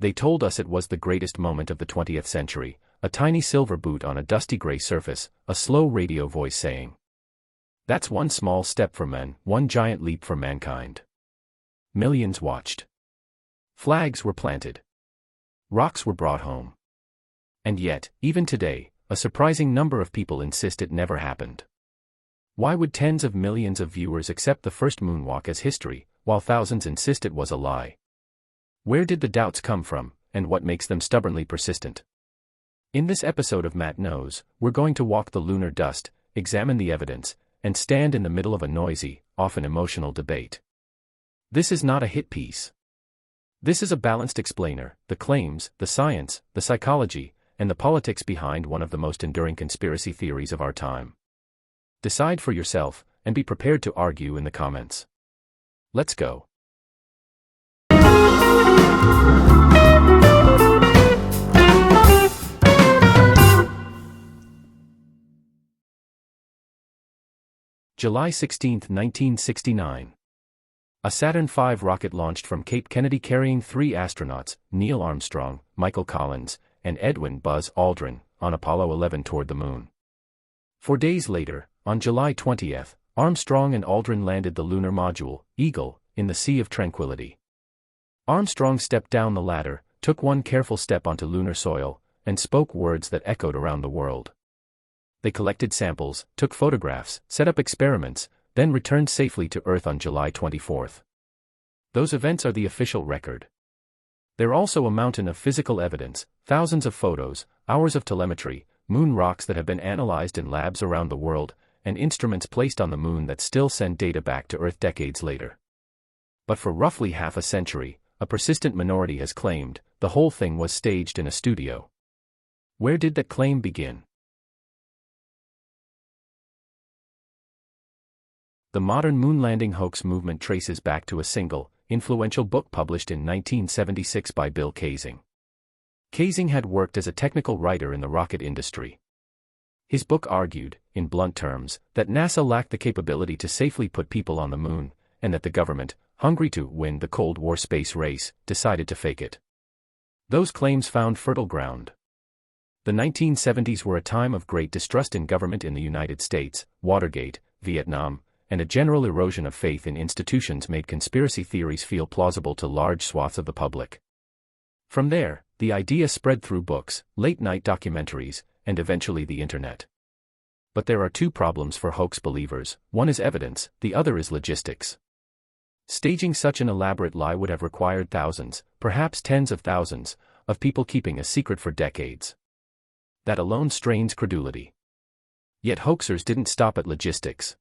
They told us it was the greatest moment of the 20th century, a tiny silver boot on a dusty gray surface, a slow radio voice saying, "That's one small step for men, one giant leap for mankind." Millions watched. Flags were planted. Rocks were brought home. And yet, even today, a surprising number of people insist it never happened. Why would tens of millions of viewers accept the first moonwalk as history, while thousands insist it was a lie? Where did the doubts come from, and what makes them stubbornly persistent? In this episode of Matt Knows, we're going to walk the lunar dust, examine the evidence, and stand in the middle of a noisy, often emotional debate. This is not a hit piece. This is a balanced explainer, the claims, the science, the psychology, and the politics behind one of the most enduring conspiracy theories of our time. Decide for yourself, and be prepared to argue in the comments. Let's go. July 16, 1969. A Saturn V rocket launched from Cape Kennedy carrying 3 astronauts, Neil Armstrong, Michael Collins, and Edwin "Buzz" Aldrin, on Apollo 11 toward the moon. 4 days later, on July 20th, Armstrong and Aldrin landed the lunar module, Eagle, in the Sea of Tranquility. Armstrong stepped down the ladder, took one careful step onto lunar soil, and spoke words that echoed around the world. They collected samples, took photographs, set up experiments, then returned safely to Earth on July 24th. Those events are the official record. They're also a mountain of physical evidence, thousands of photos, hours of telemetry, moon rocks that have been analyzed in labs around the world, and instruments placed on the moon that still send data back to Earth decades later. But for roughly half a century, a persistent minority has claimed the whole thing was staged in a studio. Where did that claim begin? The modern moon landing hoax movement traces back to a single, influential book published in 1976 by Bill Kaysing. Kaysing had worked as a technical writer in the rocket industry. His book argued, in blunt terms, that NASA lacked the capability to safely put people on the moon, and that the government, hungry to win the Cold War space race, decided to fake it. Those claims found fertile ground. The 1970s were a time of great distrust in government in the United States. Watergate, Vietnam, and a general erosion of faith in institutions made conspiracy theories feel plausible to large swaths of the public. From there, the idea spread through books, late-night documentaries, and eventually the internet. But there are 2 problems for hoax believers: one is evidence, the other is logistics. Staging such an elaborate lie would have required thousands, perhaps tens of thousands, of people keeping a secret for decades. That alone strains credulity. Yet hoaxers didn't stop at logistics.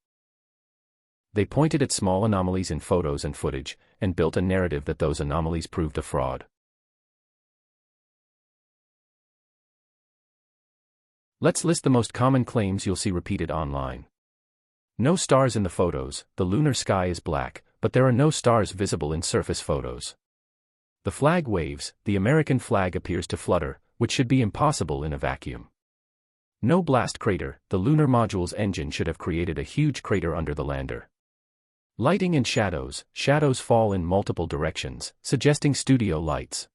They pointed at small anomalies in photos and footage, and built a narrative that those anomalies proved a fraud. Let's list the most common claims you'll see repeated online. No stars in the photos, the lunar sky is black, but there are no stars visible in surface photos. The flag waves, the American flag appears to flutter, which should be impossible in a vacuum. No blast crater, the lunar module's engine should have created a huge crater under the lander. Lighting and shadows fall in multiple directions, suggesting studio lights.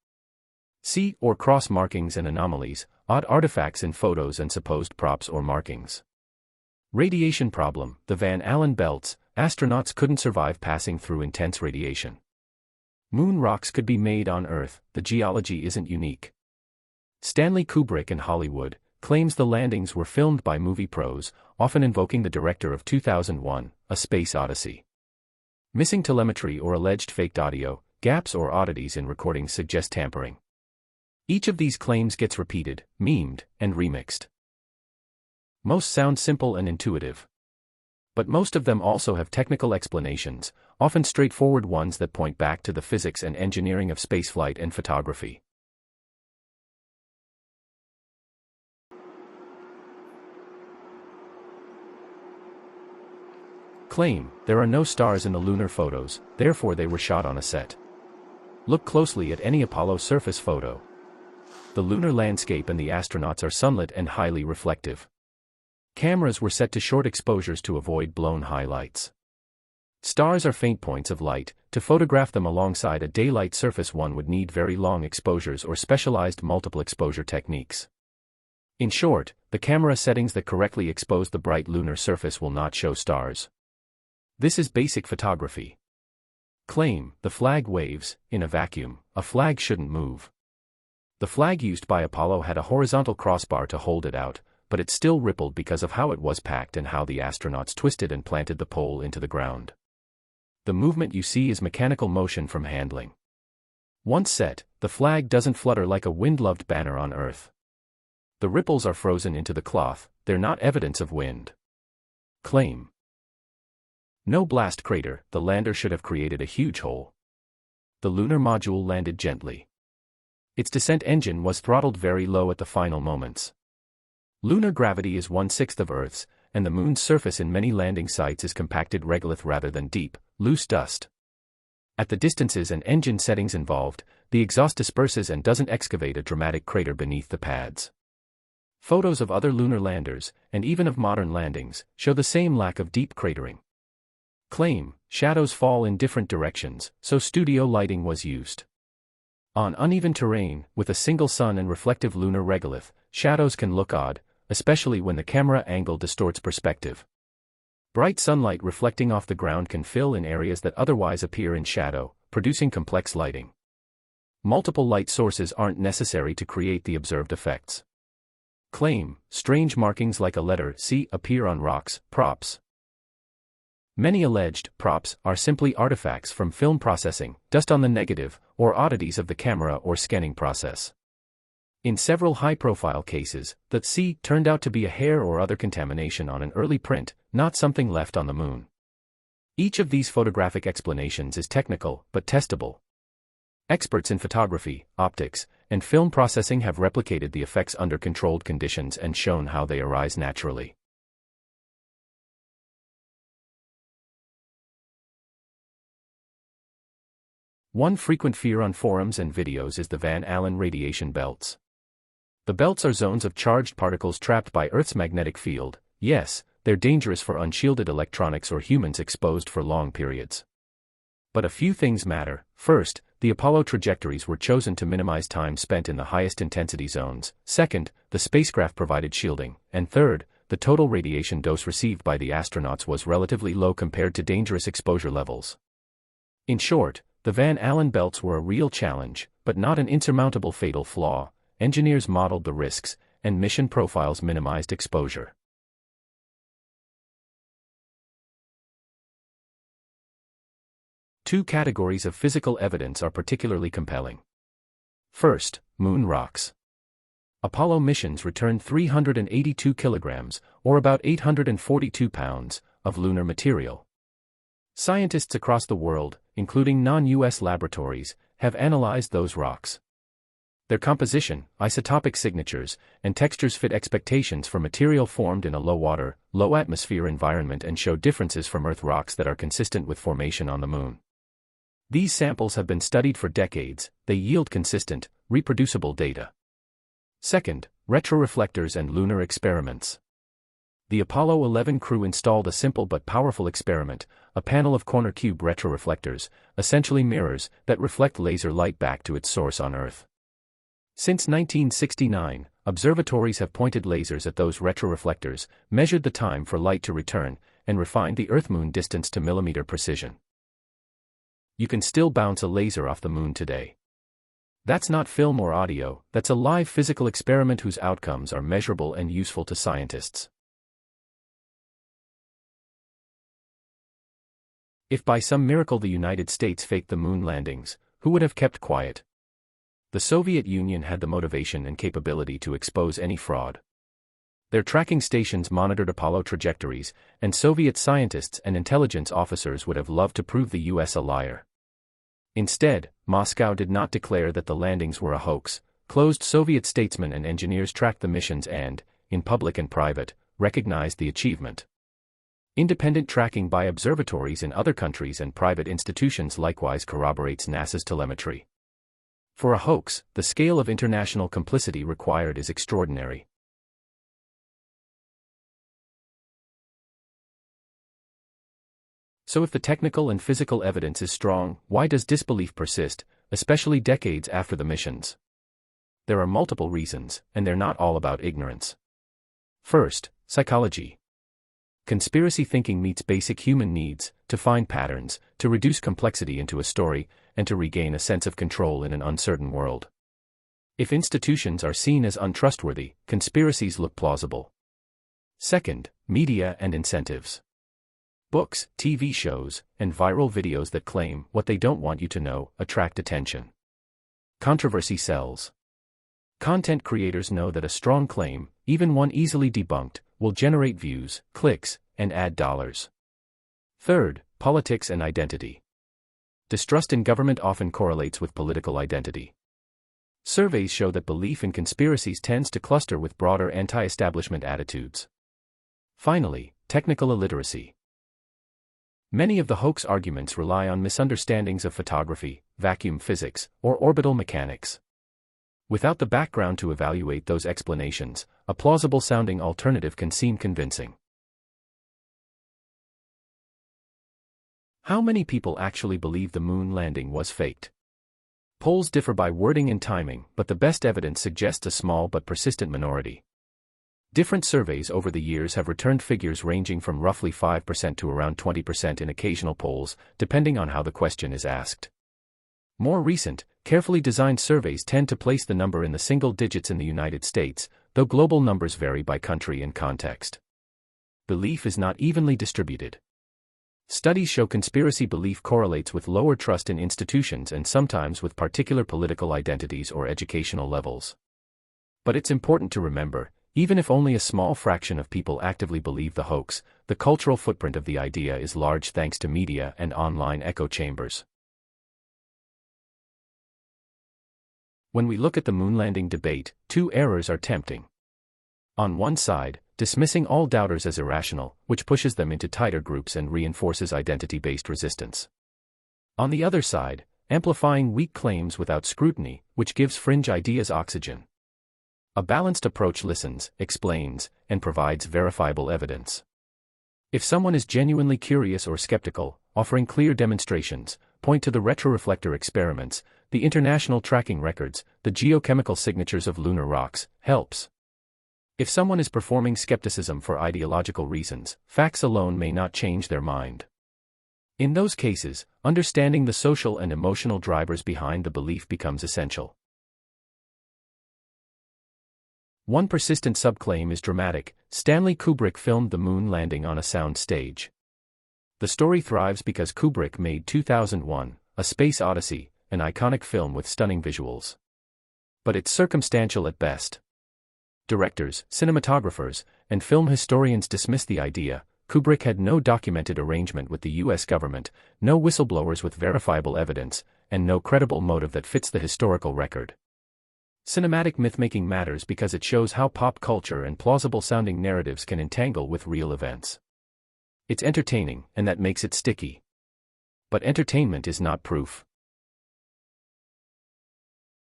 See or cross markings and anomalies, odd artifacts in photos and supposed props or markings. Radiation problem, the Van Allen belts, astronauts couldn't survive passing through intense radiation. Moon rocks could be made on Earth, the geology isn't unique. Stanley Kubrick in Hollywood claims the landings were filmed by movie pros, often invoking the director of 2001, A Space Odyssey. Missing telemetry or alleged faked audio, gaps or oddities in recordings suggest tampering. Each of these claims gets repeated, memed, and remixed. Most sound simple and intuitive. But most of them also have technical explanations, often straightforward ones that point back to the physics and engineering of spaceflight and photography. Claim, there are no stars in the lunar photos, therefore they were shot on a set. Look closely at any Apollo surface photo. The lunar landscape and the astronauts are sunlit and highly reflective. Cameras were set to short exposures to avoid blown highlights. Stars are faint points of light. To photograph them alongside a daylight surface, one would need very long exposures or specialized multiple exposure techniques. In short, the camera settings that correctly expose the bright lunar surface will not show stars. This is basic photography. Claim: the flag waves. In a vacuum, a flag shouldn't move. The flag used by Apollo had a horizontal crossbar to hold it out, but it still rippled because of how it was packed and how the astronauts twisted and planted the pole into the ground. The movement you see is mechanical motion from handling. Once set, the flag doesn't flutter like a wind-loved banner on Earth. The ripples are frozen into the cloth, they're not evidence of wind. Claim: no blast crater. The lander should have created a huge hole. The lunar module landed gently. Its descent engine was throttled very low at the final moments. Lunar gravity is 1/6 of Earth's, and the moon's surface in many landing sites is compacted regolith rather than deep, loose dust. At the distances and engine settings involved, the exhaust disperses and doesn't excavate a dramatic crater beneath the pads. Photos of other lunar landers, and even of modern landings, show the same lack of deep cratering. Claim: shadows fall in different directions, so studio lighting was used. On uneven terrain, with a single sun and reflective lunar regolith, shadows can look odd, especially when the camera angle distorts perspective. Bright sunlight reflecting off the ground can fill in areas that otherwise appear in shadow, producing complex lighting. Multiple light sources aren't necessary to create the observed effects. Claim: strange markings like a letter C appear on rocks, props. Many alleged props are simply artifacts from film processing, dust on the negative, or oddities of the camera or scanning process. In several high-profile cases, the C turned out to be a hair or other contamination on an early print, not something left on the moon. Each of these photographic explanations is technical, but testable. Experts in photography, optics, and film processing have replicated the effects under controlled conditions and shown how they arise naturally. One frequent fear on forums and videos is the Van Allen radiation belts. The belts are zones of charged particles trapped by Earth's magnetic field. Yes, they're dangerous for unshielded electronics or humans exposed for long periods. But a few things matter. First, the Apollo trajectories were chosen to minimize time spent in the highest intensity zones. Second, the spacecraft provided shielding. And third, the total radiation dose received by the astronauts was relatively low compared to dangerous exposure levels. In short, the Van Allen belts were a real challenge, but not an insurmountable fatal flaw. Engineers modeled the risks, and mission profiles minimized exposure. Two categories of physical evidence are particularly compelling. First, moon rocks. Apollo missions returned 382 kilograms, or about 842 pounds, of lunar material. Scientists across the world, including non-US laboratories, have analyzed those rocks. Their composition, isotopic signatures, and textures fit expectations for material formed in a low-water, low-atmosphere environment and show differences from Earth rocks that are consistent with formation on the Moon. These samples have been studied for decades. They yield consistent, reproducible data. Second, retroreflectors and lunar experiments. The Apollo 11 crew installed a simple but powerful experiment, a panel of corner cube retroreflectors, essentially mirrors, that reflect laser light back to its source on Earth. Since 1969, observatories have pointed lasers at those retroreflectors, measured the time for light to return, and refined the Earth-Moon distance to millimeter precision. You can still bounce a laser off the Moon today. That's not film or audio, that's a live physical experiment whose outcomes are measurable and useful to scientists. If by some miracle the United States faked the Moon landings, who would have kept quiet? The Soviet Union had the motivation and capability to expose any fraud. Their tracking stations monitored Apollo trajectories, and Soviet scientists and intelligence officers would have loved to prove the US a liar. Instead, Moscow did not declare that the landings were a hoax. Closed Soviet statesmen and engineers tracked the missions and, in public and private, recognized the achievement. Independent tracking by observatories in other countries and private institutions likewise corroborates NASA's telemetry. For a hoax, the scale of international complicity required is extraordinary. So if the technical and physical evidence is strong, why does disbelief persist, especially decades after the missions? There are multiple reasons, and they're not all about ignorance. First, psychology. Conspiracy thinking meets basic human needs, to find patterns, to reduce complexity into a story, and to regain a sense of control in an uncertain world. If institutions are seen as untrustworthy, conspiracies look plausible. Second, media and incentives. Books, TV shows, and viral videos that claim what they don't want you to know attract attention. Controversy sells. Content creators know that a strong claim, even one easily debunked, will generate views, clicks, and ad dollars. Third, politics and identity. Distrust in government often correlates with political identity. Surveys show that belief in conspiracies tends to cluster with broader anti-establishment attitudes. Finally, technical illiteracy. Many of the hoax arguments rely on misunderstandings of photography, vacuum physics, or orbital mechanics. Without the background to evaluate those explanations, a plausible-sounding alternative can seem convincing. How many people actually believe the moon landing was faked? Polls differ by wording and timing, but the best evidence suggests a small but persistent minority. Different surveys over the years have returned figures ranging from roughly 5% to around 20% in occasional polls, depending on how the question is asked. More recent, carefully designed surveys tend to place the number in the single digits in the United States, though global numbers vary by country and context. Belief is not evenly distributed. Studies show conspiracy belief correlates with lower trust in institutions and sometimes with particular political identities or educational levels. But it's important to remember, even if only a small fraction of people actively believe the hoax, the cultural footprint of the idea is large thanks to media and online echo chambers. When we look at the moon landing debate, two errors are tempting. On one side, dismissing all doubters as irrational, which pushes them into tighter groups and reinforces identity-based resistance. On the other side, amplifying weak claims without scrutiny, which gives fringe ideas oxygen. A balanced approach listens, explains, and provides verifiable evidence. If someone is genuinely curious or skeptical, offering clear demonstrations, point to the retroreflector experiments, the international tracking records, the geochemical signatures of lunar rocks, helps. If someone is performing skepticism for ideological reasons, facts alone may not change their mind. In those cases, understanding the social and emotional drivers behind the belief becomes essential. One persistent subclaim is dramatic. Stanley Kubrick filmed the moon landing on a sound stage. The story thrives because Kubrick made 2001, A Space Odyssey, an iconic film with stunning visuals. But it's circumstantial at best. Directors, cinematographers, and film historians dismiss the idea. Kubrick had no documented arrangement with the US government, no whistleblowers with verifiable evidence, and no credible motive that fits the historical record. Cinematic mythmaking matters because it shows how pop culture and plausible-sounding narratives can entangle with real events. It's entertaining, and that makes it sticky. But entertainment is not proof.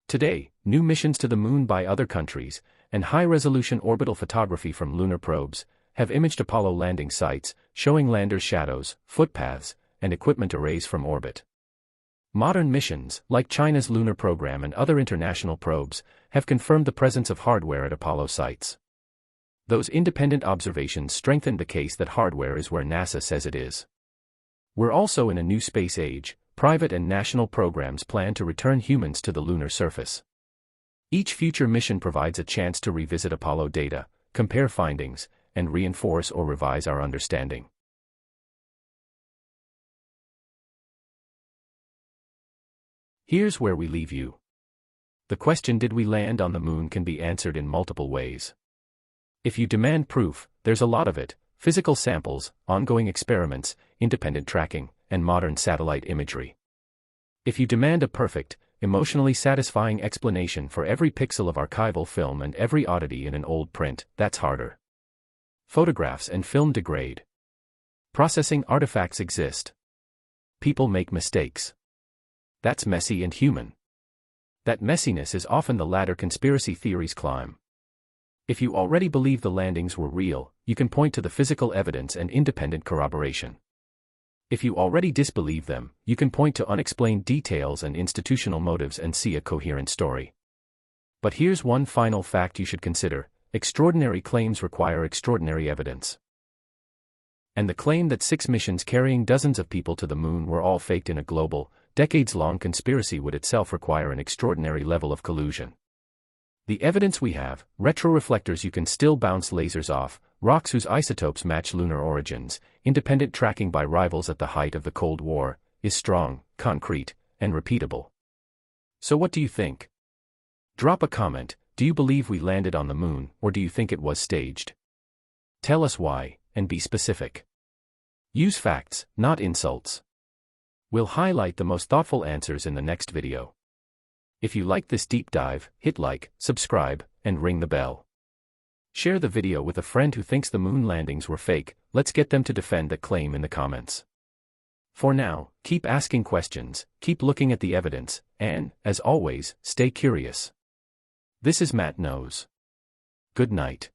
Today, new missions to the moon by other countries, and high-resolution orbital photography from lunar probes, have imaged Apollo landing sites, showing landers' shadows, footpaths, and equipment arrays from orbit. Modern missions, like China's lunar program and other international probes, have confirmed the presence of hardware at Apollo sites. Those independent observations strengthen the case that hardware is where NASA says it is. We're also in a new space age. Private and national programs plan to return humans to the lunar surface. Each future mission provides a chance to revisit Apollo data, compare findings, and reinforce or revise our understanding. Here's where we leave you. The question, did we land on the moon, can be answered in multiple ways. If you demand proof, there's a lot of it: physical samples, ongoing experiments, independent tracking, and modern satellite imagery. If you demand a perfect, emotionally satisfying explanation for every pixel of archival film and every oddity in an old print, that's harder. Photographs and film degrade. Processing artifacts exist. People make mistakes. That's messy and human. That messiness is often the ladder conspiracy theories climb. If you already believe the landings were real, you can point to the physical evidence and independent corroboration. If you already disbelieve them, you can point to unexplained details and institutional motives and see a coherent story. But here's one final fact you should consider: extraordinary claims require extraordinary evidence. And the claim that 6 missions carrying dozens of people to the moon were all faked in a global, decades-long conspiracy would itself require an extraordinary level of collusion. The evidence we have: retroreflectors you can still bounce lasers off, rocks whose isotopes match lunar origins, independent tracking by rivals at the height of the Cold War, is strong, concrete, and repeatable. So what do you think? Drop a comment. Do you believe we landed on the moon, or do you think it was staged? Tell us why, and be specific. Use facts, not insults. We'll highlight the most thoughtful answers in the next video. If you like this deep dive, hit like, subscribe, and ring the bell. Share the video with a friend who thinks the moon landings were fake. Let's get them to defend that claim in the comments. For now, keep asking questions, keep looking at the evidence, and, as always, stay curious. This is Matt Knows. Good night.